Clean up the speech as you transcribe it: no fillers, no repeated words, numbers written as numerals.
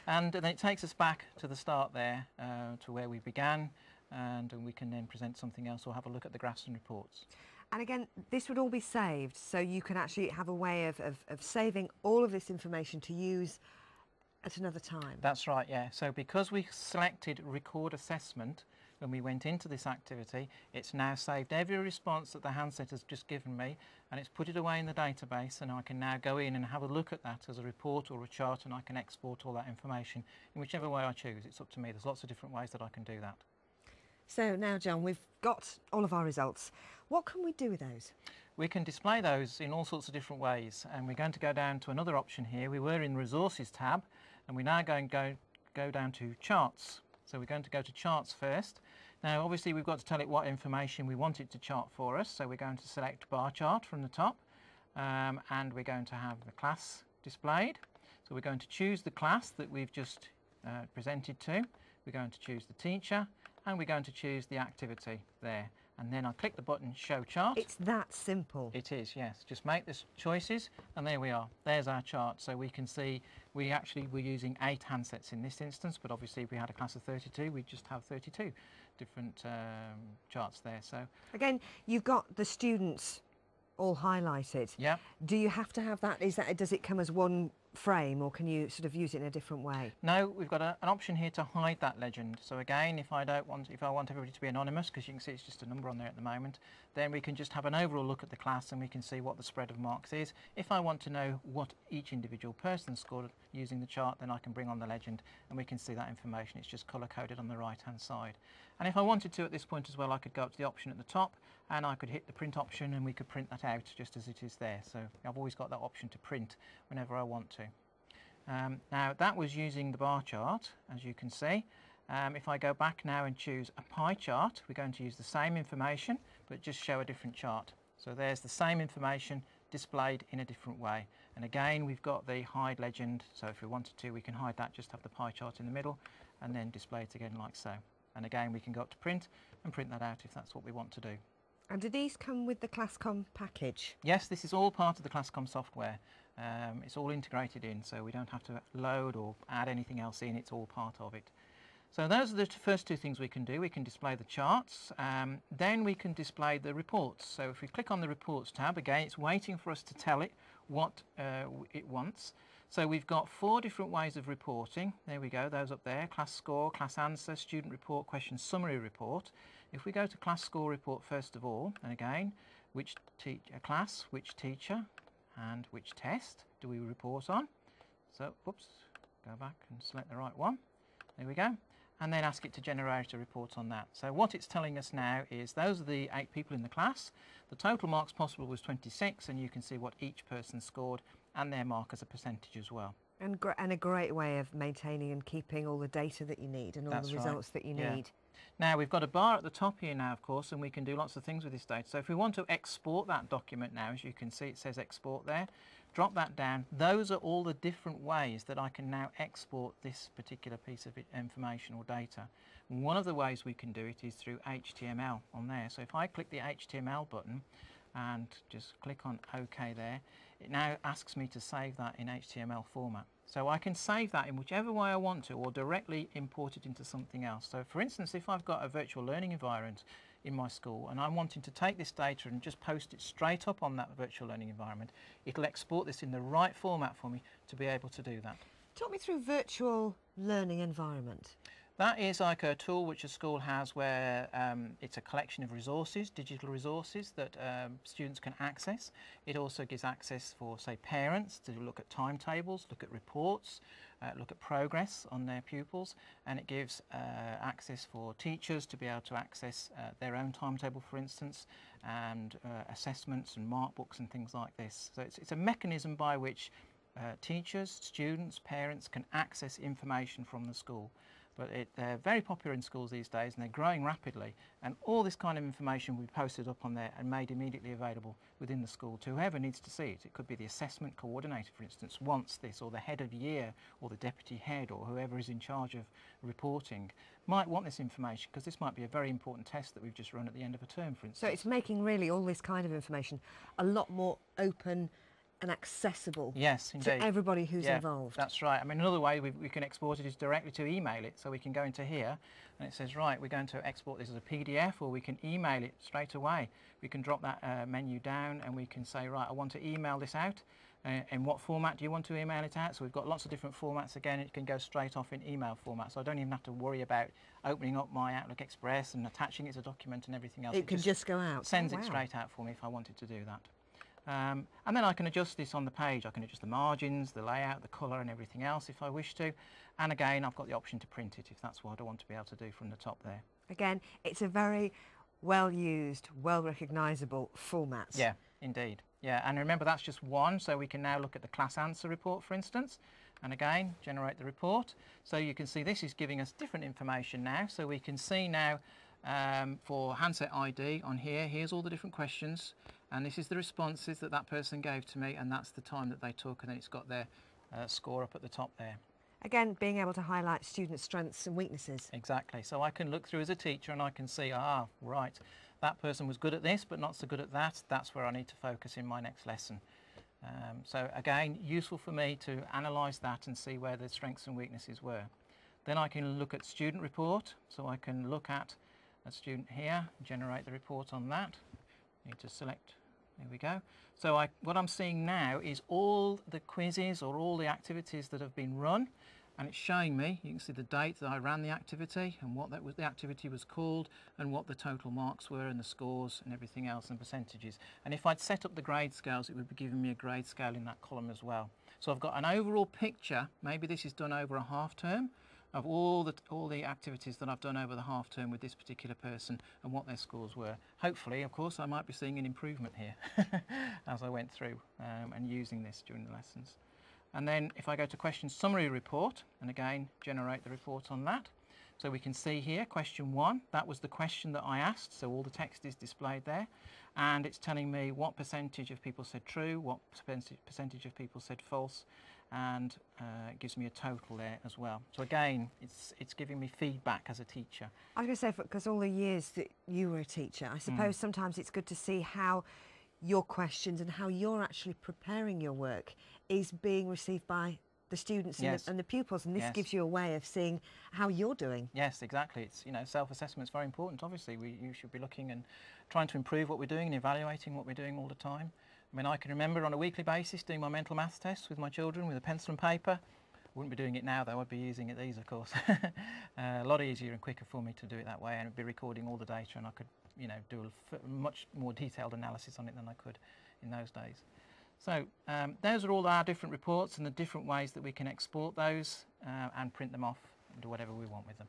And then it takes us back to the start there, to where we began, and we can then present something else or have a look at the graphs and reports. And again, this would all be saved, so you can actually have a way of saving all of this information to use at another time. That's right, yeah. So because we selected record assessment when we went into this activity, it's now saved every response that the handset has just given me, and it's put it away in the database, and I can now go in and have a look at that as a report or a chart, and I can export all that information in whichever way I choose. It's up to me. There's lots of different ways that I can do that. So now, John, we've got all of our results. What can we do with those? We can display those in all sorts of different ways, and we're going to go down to another option here. We were in Resources tab, and we're now going to go down to Charts. So we're going to go to Charts first. Now obviously we've got to tell it what information we want it to chart for us, so we're going to select Bar Chart from the top, and we're going to have the class displayed. So we're going to choose the class that we've just presented to. We're going to choose the teacher, and we're going to choose the activity there, and then I click the button Show Chart. It's that simple. It is, yes. Just make the choices, and there we are. There's our chart. So we can see we actually were using 8 handsets in this instance, but obviously if we had a class of 32, we'd just have 32 different charts there. So again, you've got the students all highlighted. Yeah. Do you have to have that? Does it come as one frame, or can you sort of use it in a different way? No, we've got an option here to hide that legend. So again, if I want everybody to be anonymous, because you can see it's just a number on there at the moment, then we can just have an overall look at the class, and we can see what the spread of marks is. If I want to know what each individual person scored using the chart, then I can bring on the legend, and we can see that information. It's just color coded on the right hand side. And if I wanted to at this point as well, I could go up to the option at the top, and I could hit the print option, and we could print that out just as it is there. So I've always got that option to print whenever I want to. Now that was using the bar chart, as you can see. If I go back now and choose a pie chart, we're going to use the same information but just show a different chart. So there's the same information displayed in a different way, and again we've got the hide legend, so if we wanted to we can hide that, just have the pie chart in the middle and then display it again like so. And again we can go up to print and print that out if that's what we want to do. And do these come with the Comm package? Yes, this is all part of the Comm software. It's all integrated in, so we don't have to load or add anything else in, it's all part of it. So those are the first two things we can do. We can display the charts, then we can display the reports. So if we click on the Reports tab, again it's waiting for us to tell it what it wants. So we've got 4 different ways of reporting. There we go, those up there: class score, class answer, student report, question summary report. If we go to class score report first of all, and again, which class, which teacher, and which test do we report on? So, oops, go back and select the right one. There we go. And then ask it to generate a report on that. So what it's telling us now is those are the 8 people in the class. The total marks possible was 26, and you can see what each person scored and their mark as a percentage as well. And a great way of maintaining and keeping all the data that you need and all the results that you need. Now we've got a bar at the top here now, of course, and we can do lots of things with this data. So if we want to export that document now, as you can see it says export there, drop that down. Those are all the different ways that I can now export this particular piece of information or data. And one of the ways we can do it is through HTML on there. So if I click the HTML button and just click on OK there, it now asks me to save that in HTML format. So I can save that in whichever way I want to, or directly import it into something else. So for instance, if I've got a virtual learning environment in my school and I'm wanting to take this data and just post it straight up on that virtual learning environment, it'll export this in the right format for me to be able to do that. Talk me through virtual learning environment. That is like a tool which a school has where it's a collection of resources, digital resources that students can access. It also gives access for, say, parents to look at timetables, look at reports, look at progress on their pupils, and it gives access for teachers to be able to access their own timetable, for instance, and assessments and mark books and things like this. So it's a mechanism by which teachers, students, parents can access information from the school. But they're very popular in schools these days, and they're growing rapidly, and all this kind of information will be posted up on there and made immediately available within the school to whoever needs to see it. It could be the assessment coordinator, for instance, wants this, or the head of year, or the deputy head, or whoever is in charge of reporting might want this information, because this might be a very important test that we've just run at the end of a term, for instance. So it's making really all this kind of information a lot more open and accessible Yes, indeed. to everybody who's Yeah, involved. that's right. I mean, another way we can export it is directly to email it. So we can go into here and it says, right, we're going to export this as a PDF, or we can email it straight away. We can drop that menu down and we can say, right, I want to email this out. In what format do you want to email it out? So we've got lots of different formats. Again, it can go straight off in email format. So I don't even have to worry about opening up my Outlook Express and attaching it to a document and everything else. It can just go out. Sends Oh, it wow. straight out for me if I wanted to do that. And then I can adjust this on the page. I can adjust the margins, the layout, the colour and everything else if I wish to. And again, I've got the option to print it if that's what I want to be able to do from the top there. Again, it's a very well used, well recognisable format. Yeah, indeed. Yeah, and remember that's just one, so we can now look at the class answer report, for instance, and again, generate the report. So you can see this is giving us different information now. So we can see now for handset ID on here, here's all the different questions, and this is the responses that that person gave to me, and that's the time that they took, and then it's got their score up at the top there. Again, being able to highlight students' strengths and weaknesses. Exactly. So I can look through as a teacher and I can see, right, that person was good at this but not so good at that. That's where I need to focus in my next lesson. So again, useful for me to analyse that and see where the strengths and weaknesses were. Then I can look at student report. So I can look at a student here, generate the report on that. Need to select, there we go. So what I'm seeing now is all the quizzes or all the activities that have been run, and it's showing me, you can see the date that I ran the activity and what the activity was called and what the total marks were and the scores and everything else and percentages. And if I'd set up the grade scales, it would be giving me a grade scale in that column as well. So I've got an overall picture, maybe this is done over a half term, of all the activities that I've done over the half term with this particular person and what their scores were. Hopefully, of course, I might be seeing an improvement here as I went through and using this during the lessons. And then if I go to question summary report, and again generate the report on that, so we can see here question 1, that was the question that I asked, so all the text is displayed there, and it's telling me what percentage of people said true, what percentage of people said false, and it gives me a total there as well. So again, it's giving me feedback as a teacher. I was going to say, because all the years that you were a teacher, I suppose sometimes it's good to see how your questions and how you're actually preparing your work is being received by the students and the pupils, and this gives you a way of seeing how you're doing. Yes, exactly. It's, you know, self-assessment is very important. Obviously, you should be looking and trying to improve what we're doing and evaluating what we're doing all the time. I mean, I can remember on a weekly basis doing my mental maths tests with my children with a pencil and paper. I wouldn't be doing it now though, I'd be using these of course. A lot easier and quicker for me to do it that way, and I'd be recording all the data, and I could, you know, do a much more detailed analysis on it than I could in those days. So those are all our different reports and the different ways that we can export those and print them off and do whatever we want with them.